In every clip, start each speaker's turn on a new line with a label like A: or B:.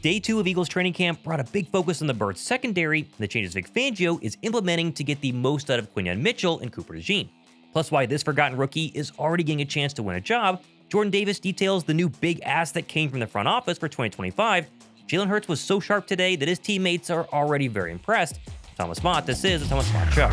A: Day 2 of Eagles training camp brought a big focus on the Birds secondary and the changes Vic Fangio is implementing to get the most out of Quinyon Mitchell and Cooper DeJean. Plus why this forgotten rookie is already getting a chance to win a job. Jordan Davis details the new big ass that came from the front office for 2025. Jalen Hurts was so sharp today that his teammates are already very impressed. Thomas Mott, this is the Thomas Mott Show.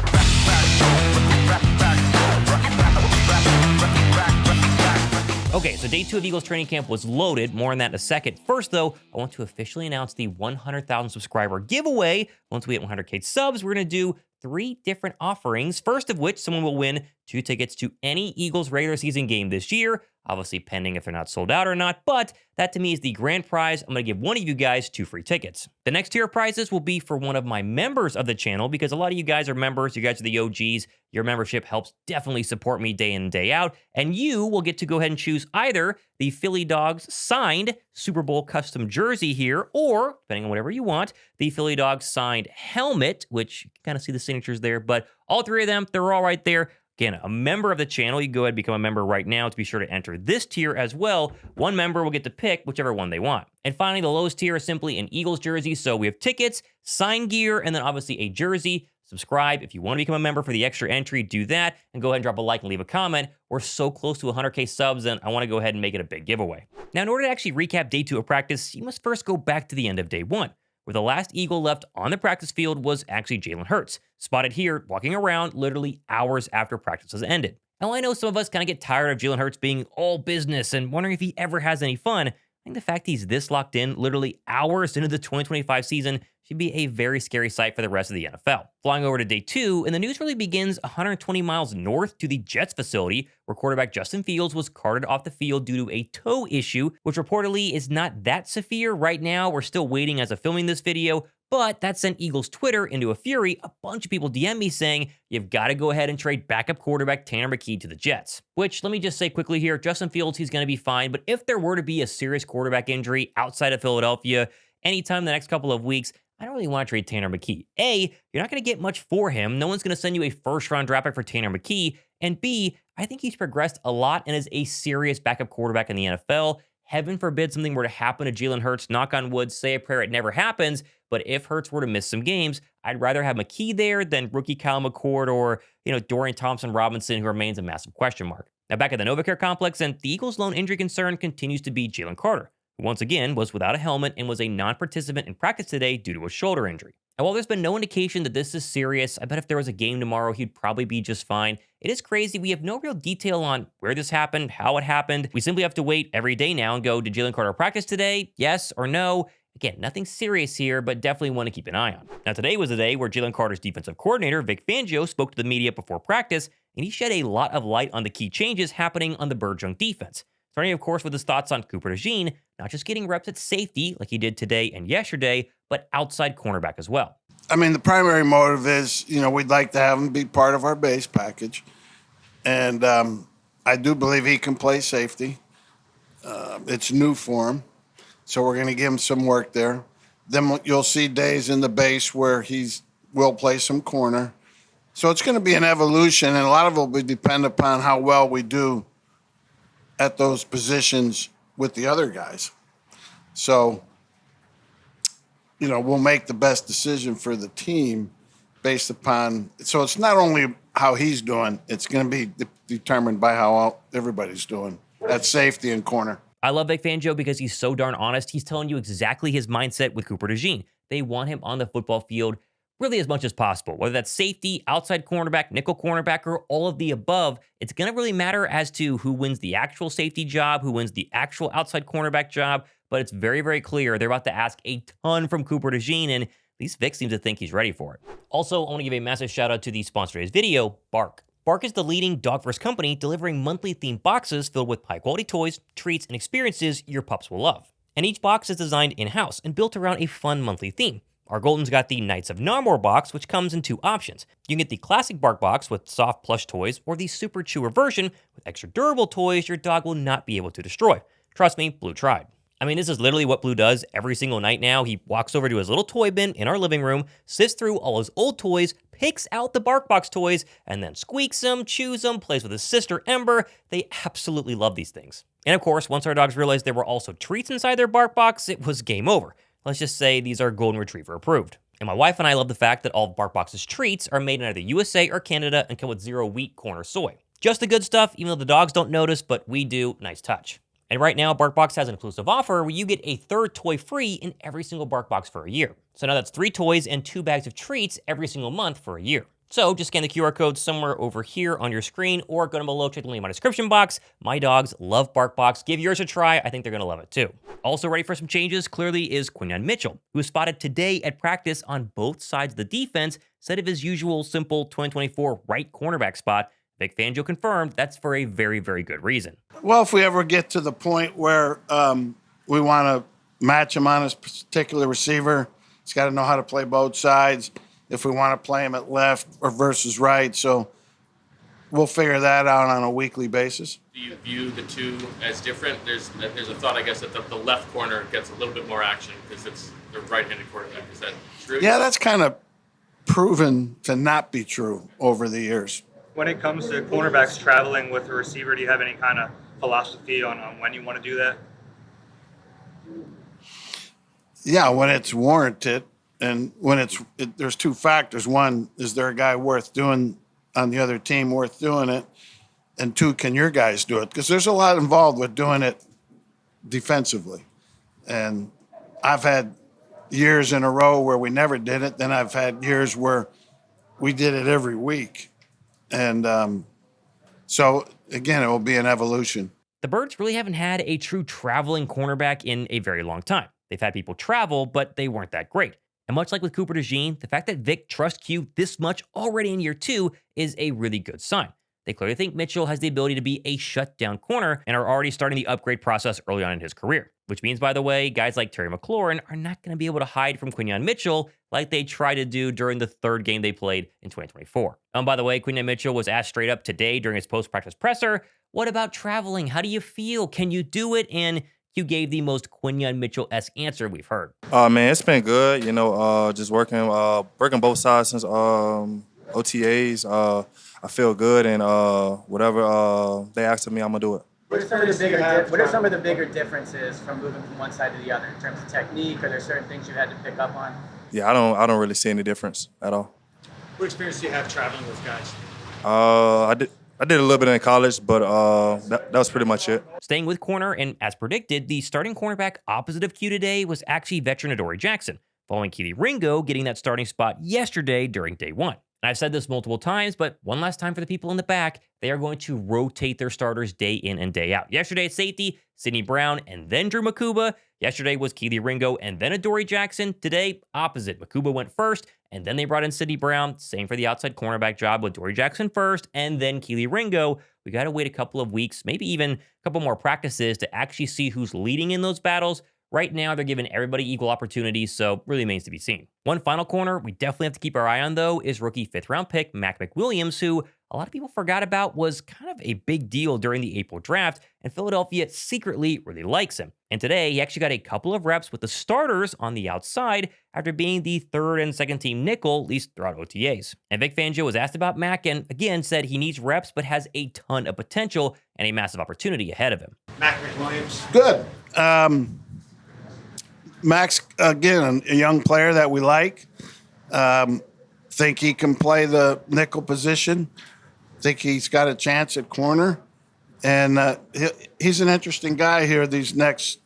A: Okay, so day 2 of Eagles training camp was loaded. More on that in a second. First, though, I want to officially announce the 100,000 subscriber giveaway. Once we hit 100K subs, we're going to do 3 different offerings. First of which, someone will win 2 tickets to any Eagles regular season game this year. Obviously, pending if they're not sold out or not, but that to me is the grand prize. I'm going to give one of you guys 2 free tickets. The next tier of prizes will be for one of my members of the channel because a lot of you guys are members. You guys are the OGs. Your membership helps definitely support me day in and day out. And you will get to go ahead and choose either the Philly Dogs signed Super Bowl custom jersey here, or, depending on whatever you want, the Philly Dogs signed helmet, which you can kind of see the signatures there, but all 3 of them, they're all right there. Again, a member of the channel, you can go ahead and become a member right now to be sure to enter this tier as well. One member will get to pick whichever one they want. And finally, the lowest tier is simply an Eagles jersey. So we have tickets, sign gear, and then obviously a jersey. Subscribe. If you want to become a member for the extra entry, do that. And go ahead and drop a like and leave a comment. We're so close to 100K subs, and I want to go ahead and make it a big giveaway. Now, in order to actually recap day 2 of practice, you must first go back to the end of day 1. Where the last Eagle left on the practice field was actually Jalen Hurts, spotted here walking around literally hours after practice has ended. Now, I know some of us kind of get tired of Jalen Hurts being all business and wondering if he ever has any fun. I think the fact he's this locked in literally hours into the 2025 season should be a very scary sight for the rest of the NFL. Flying over to day 2, and the news really begins 120 miles north to the Jets facility, where quarterback Justin Fields was carted off the field due to a toe issue, which reportedly is not that severe right now. We're still waiting as of filming this video, but that sent Eagles Twitter into a fury. A bunch of people DM me saying, you've got to go ahead and trade backup quarterback Tanner McKee to the Jets. Which, let me just say quickly here, Justin Fields, he's going to be fine, but if there were to be a serious quarterback injury outside of Philadelphia anytime in the next couple of weeks, I don't really want to trade Tanner McKee. A, you're not going to get much for him. No one's going to send you a first-round draft pick for Tanner McKee. And B, I think he's progressed a lot and is a serious backup quarterback in the NFL. Heaven forbid something were to happen to Jalen Hurts. Knock on wood, say a prayer it never happens. But if Hurts were to miss some games, I'd rather have McKee there than rookie Kyle McCord or, Dorian Thompson-Robinson, who remains a massive question mark. Now back at the NovaCare complex, and the Eagles' lone injury concern continues to be Jalen Carter, who once again was without a helmet and was a non-participant in practice today due to a shoulder injury. And while there's been no indication that this is serious, I bet if there was a game tomorrow, he'd probably be just fine. It is crazy. We have no real detail on where this happened, how it happened. We simply have to wait every day now and go, did Jalen Carter practice today? Yes or no? Again, nothing serious here, but definitely one to keep an eye on. Now, today was the day where Jalen Carter's defensive coordinator, Vic Fangio, spoke to the media before practice, and he shed a lot of light on the key changes happening on the Bird Junk defense. Starting, of course, with his thoughts on Cooper DeJean, not just getting reps at safety like he did today and yesterday, but outside cornerback as well.
B: I mean, the primary motive is, we'd like to have him be part of our base package. And I do believe he can play safety. It's new for him. So we're going to give him some work there. Then you'll see days in the base where will play some corner. So it's going to be an evolution, and a lot of it will depend upon how well we do at those positions with the other guys. So, we'll make the best decision for the team based upon, so it's not only how he's doing, it's going to be determined by how everybody's doing at safety and corner.
A: I love Vic Fangio because he's so darn honest. He's telling you exactly his mindset with Cooper DeJean. They want him on the football field really as much as possible, whether that's safety, outside cornerback, nickel cornerback, or all of the above. It's going to really matter as to who wins the actual safety job, who wins the actual outside cornerback job, but it's very, very clear they're about to ask a ton from Cooper DeJean, and at least Vic seems to think he's ready for it. Also, I want to give a massive shout out to the sponsor of today's video, Bark. Bark is the leading dog-first company delivering monthly themed boxes filled with high-quality toys, treats, and experiences your pups will love. And each box is designed in-house and built around a fun monthly theme. Our Golden's got the Knights of Narmore box, which comes in 2 options. You can get the classic Bark box with soft plush toys, or the Super Chewer version with extra durable toys your dog will not be able to destroy. Trust me, Blue tried. I mean, this is literally what Blue does every single night now. He walks over to his little toy bin in our living room, sifts through all his old toys, picks out the BarkBox toys, and then squeaks them, chews them, plays with his sister Ember. They absolutely love these things. And of course, once our dogs realized there were also treats inside their BarkBox, it was game over. Let's just say these are golden retriever approved. And my wife and I love the fact that all of BarkBox's treats are made in either USA or Canada and come with 0 wheat, corn, or soy. Just the good stuff, even though the dogs don't notice, but we do. Nice touch. And right now, BarkBox has an exclusive offer where you get a 3rd toy free in every single BarkBox for a year. So now that's 3 toys and 2 bags of treats every single month for a year. So just scan the QR code somewhere over here on your screen or go down below, check the link in my description box. My dogs love BarkBox. Give yours a try. I think they're going to love it too. Also ready for some changes, clearly, is Quinyon Mitchell, who was spotted today at practice on both sides of the defense instead of his usual simple 2024 right cornerback spot. Vic Fangio confirmed that's for a very, very good reason.
B: Well, if we ever get to the point where we want to match him on his particular receiver, he's got to know how to play both sides. If we want to play him at left or versus right, so we'll figure that out on a weekly basis.
C: Do you view the two as different? There's a thought, I guess, that the left corner gets a little bit more action because it's the right-handed quarterback. Is that true?
B: Yeah, that's kind of proven to not be true over the years.
D: When it comes to cornerbacks traveling with a receiver, do you have any kind of philosophy on when you want to do that?
B: Yeah, when it's warranted, and when there's 2 factors. 1, is there a guy worth doing on the other team worth doing it? And 2, can your guys do it? Because there's a lot involved with doing it defensively. And I've had years in a row where we never did it. Then I've had years where we did it every week. And so, again, it will be an evolution.
A: The Birds really haven't had a true traveling cornerback in a very long time. They've had people travel, but they weren't that great. And much like with Cooper DeJean, the fact that Vic trusts Q this much already in year 2 is a really good sign. They clearly think Mitchell has the ability to be a shutdown corner and are already starting the upgrade process early on in his career. Which means, by the way, guys like Terry McLaurin are not going to be able to hide from Quinyon Mitchell like they tried to do during the 3rd game they played in 2024. By the way, Quinyon Mitchell was asked straight up today during his post-practice presser, what about traveling? How do you feel? Can you do it? And Q gave the most Quinyon Mitchell-esque answer we've heard.
E: Man, it's been good. Just working both sides since OTAs. I feel good, and whatever they ask of me, I'm gonna do it.
F: What are some of the bigger differences from moving from one side to the other in terms of technique? Are there certain things you had to pick up on?
E: Yeah, I don't really see any difference at all.
D: What experience do you have traveling with guys?
E: I did a little bit in college, but that was pretty much it.
A: Staying with corner, and as predicted, the starting cornerback opposite of Q today was actually veteran Adoree Jackson, following Keely Ringo getting that starting spot yesterday during day 1. And I've said this multiple times, but one last time for the people in the back, they are going to rotate their starters day in and day out. Yesterday at safety, Sidney Brown and then Drew Makuba. Yesterday was Keely Ringo and then Adoree Jackson. Today, opposite. Makuba went first, and then they brought in Sidney Brown. Same for the outside cornerback job with Adoree Jackson first, and then Keely Ringo. We got to wait a couple of weeks, maybe even a couple more practices to actually see who's leading in those battles. Right now, they're giving everybody equal opportunities, so really remains to be seen. One final corner we definitely have to keep our eye on, though, is rookie 5th-round pick McWilliams, who a lot of people forgot about was kind of a big deal during the April draft, and Philadelphia secretly really likes him. And today, he actually got a couple of reps with the starters on the outside after being the 3rd and 2nd team nickel, at least throughout OTAs. And Vic Fangio was asked about Mac and, again, said he needs reps but has a ton of potential and a massive opportunity ahead of him.
D: McWilliams.
B: Good. Max, again, a young player that we like. Think he can play the nickel position. Think he's got a chance at corner. And he's an interesting guy here these next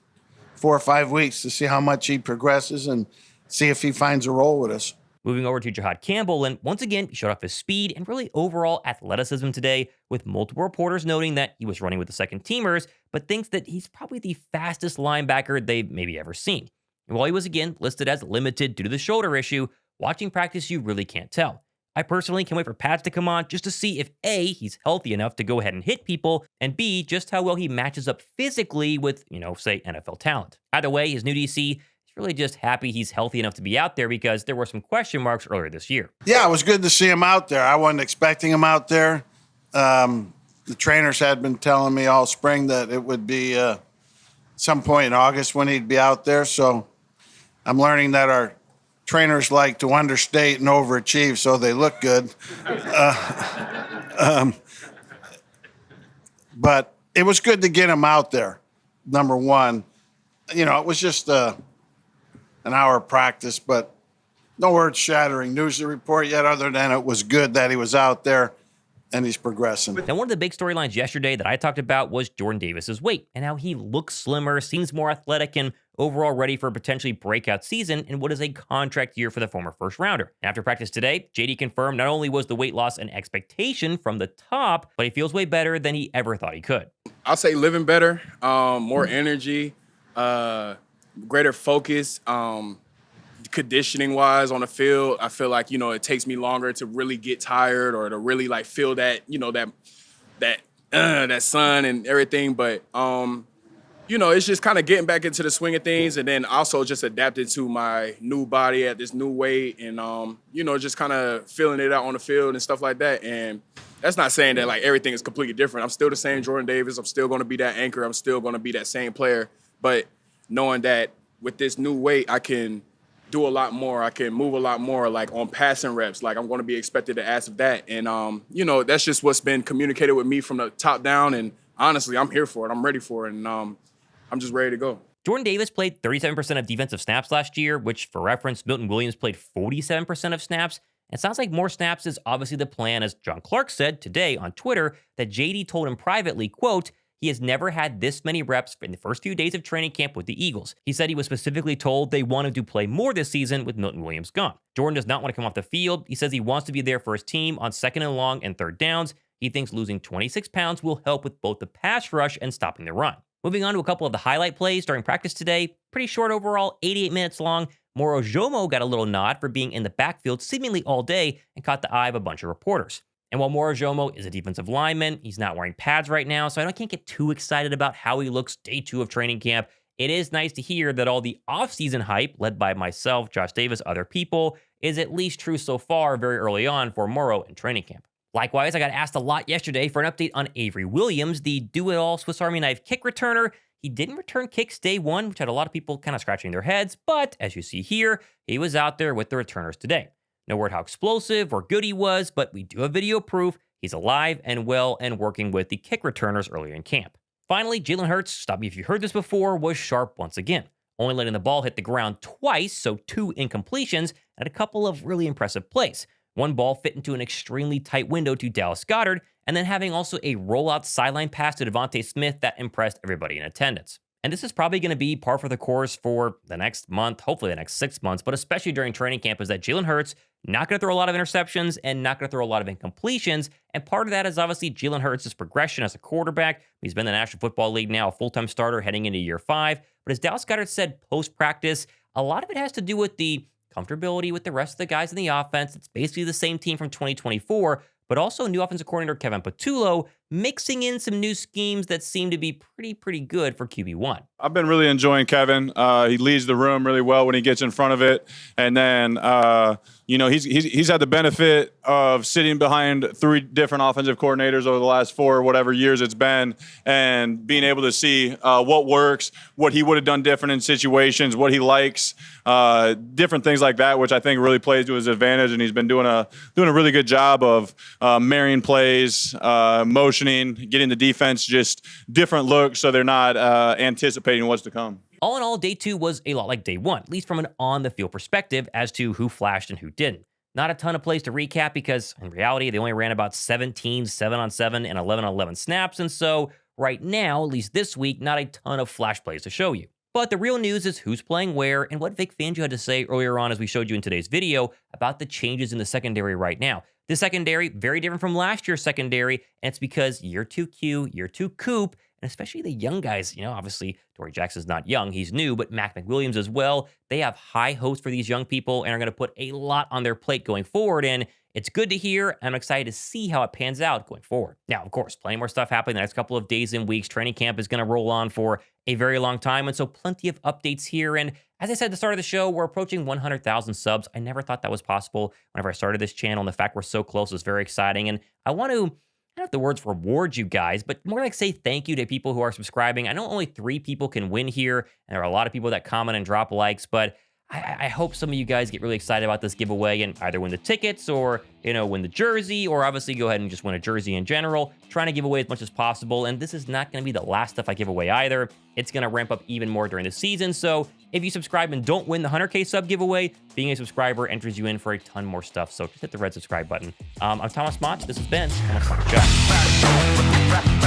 B: 4 or 5 weeks to see how much he progresses and see if he finds a role with us.
A: Moving over to Jihaad Campbell, and once again, he showed off his speed and really overall athleticism today, with multiple reporters noting that he was running with the second teamers, but thinks that he's probably the fastest linebacker they've maybe ever seen. And while he was again listed as limited due to the shoulder issue, watching practice, you really can't tell. I personally can't wait for Pats to come on just to see if A, he's healthy enough to go ahead and hit people, and B, just how well he matches up physically with, say, NFL talent. Either way, his new DC is really just happy he's healthy enough to be out there because there were some question marks earlier this year.
B: Yeah, it was good to see him out there. I wasn't expecting him out there. The trainers had been telling me all spring that it would be some point in August when he'd be out there, so I'm learning that our trainers like to understate and overachieve so they look good. But it was good to get him out there, number one. It was just an hour of practice, but no earth-shattering news to report yet other than it was good that he was out there and he's progressing.
A: Now, one of the big storylines yesterday that I talked about was Jordan Davis's weight and how he looks slimmer, seems more athletic, and overall ready for a potentially breakout season in what is a contract year for the former first rounder. After practice today, JD confirmed not only was the weight loss an expectation from the top, but he feels way better than he ever thought he could.
G: I'll say living better, more energy, greater focus, conditioning wise on the field. I feel like, it takes me longer to really get tired or to really like feel that, that sun and everything. But, it's just kind of getting back into the swing of things, and then also just adapting to my new body at this new weight and, just kind of feeling it out on the field and stuff like that. And that's not saying that like everything is completely different. I'm still the same Jordan Davis. I'm still going to be that anchor. I'm still going to be that same player. But knowing that with this new weight, I can do a lot more. I can move a lot more, like on passing reps. Like I'm going to be expected to ask of that. And, that's just what's been communicated with me from the top down. And honestly, I'm here for it. I'm ready for it. And I'm just ready to go.
A: Jordan Davis played 37% of defensive snaps last year, which for reference, Milton Williams played 47% of snaps. It sounds like more snaps is obviously the plan, as John Clark said today on Twitter that JD told him privately, quote, he has never had this many reps in the first few days of training camp with the Eagles. He said he was specifically told they wanted to play more this season with Milton Williams gone. Jordan does not want to come off the field. He says he wants to be there for his team on second and long and third downs. He thinks losing 26 pounds will help with both the pass rush and stopping the run. Moving on to a couple of the highlight plays during practice today. Pretty short overall, 88 minutes long. Moro Ojomo got a little nod for being in the backfield seemingly all day and caught the eye of a bunch of reporters. And while Moro Ojomo is a defensive lineman, he's not wearing pads right now, so I can't get too excited about how he looks day 2 of training camp. It is nice to hear that all the offseason hype, led by myself, Josh Davis, other people, is at least true so far very early on for Moro in training camp. Likewise, I got asked a lot yesterday for an update on Avery Williams, the do-it-all Swiss Army knife kick returner. He didn't return kicks day 1, which had a lot of people kind of scratching their heads, but as you see here, he was out there with the returners today. No word how explosive or good he was, but we do have video proof he's alive and well and working with the kick returners earlier in camp. Finally, Jalen Hurts, stop me if you heard this before, was sharp once again, only letting the ball hit the ground twice, so 2 incompletions, and a couple of really impressive plays. One ball fit into an extremely tight window to Dallas Goedert, and then having also a rollout sideline pass to Devontae Smith that impressed everybody in attendance. And this is probably going to be par for the course for the next month, hopefully the next 6 months, but especially during training camp, is that Jalen Hurts not going to throw a lot of interceptions and not going to throw a lot of incompletions. And part of that is obviously Jalen Hurts' progression as a quarterback. He's been in the National Football League now, a full-time starter heading into year 5. But as Dallas Goedert said post-practice, a lot of it has to do with the comfortability with the rest of the guys in the offense. It's basically the same team from 2024, but also new offensive coordinator Kevin Patullo mixing in some new schemes that seem to be pretty good for QB1.
H: I've been really enjoying Kevin. He leads the room really well when he gets in front of it. And then, he's had the benefit of sitting behind 3 different offensive coordinators over the last 4 whatever years it's been, and being able to see what works, what he would have done different in situations, what he likes, different things like that, which I think really plays to his advantage. And he's been doing a really good job of marrying plays, motioning, getting the defense just different looks so they're not anticipating what's to come.
A: All in all, day 2 was a lot like day 1, at least from an on-the-field perspective as to who flashed and who didn't. Not a ton of plays to recap because, in reality, they only ran about 17 7-on-7 and 11-on-11 snaps, and so right now, at least this week, not a ton of flash plays to show you. But the real news is who's playing where and what Vic Fangio had to say earlier on, as we showed you in today's video, about the changes in the secondary right now. The secondary, very different from last year's secondary, and it's because year 2 Q, year 2 Coop, and especially the young guys, obviously, Dory Jackson's not young, he's new, but McWilliams as well. They have high hopes for these young people and are going to put a lot on their plate going forward, and it's good to hear. I'm excited to see how it pans out going forward. Now, of course, plenty more stuff happening the next couple of days and weeks. Training camp is going to roll on for a very long time, and so plenty of updates here. And as I said at the start of the show, we're approaching 100,000 subs. I never thought that was possible whenever I started this channel, and the fact we're so close is very exciting. And I want to, I don't have the words reward you guys, but more like say thank you to people who are subscribing. I know only 3 people can win here, and there are a lot of people that comment and drop likes, but I hope some of you guys get really excited about this giveaway and either win the tickets or, win the jersey, or obviously go ahead and just win a jersey in general. Trying to give away as much as possible. And this is not going to be the last stuff I give away either. It's going to ramp up even more during the season. So if you subscribe and don't win the 100K sub giveaway, being a subscriber enters you in for a ton more stuff. So just hit the red subscribe button. I'm Thomas Mott. This has been Thomas Mott Show.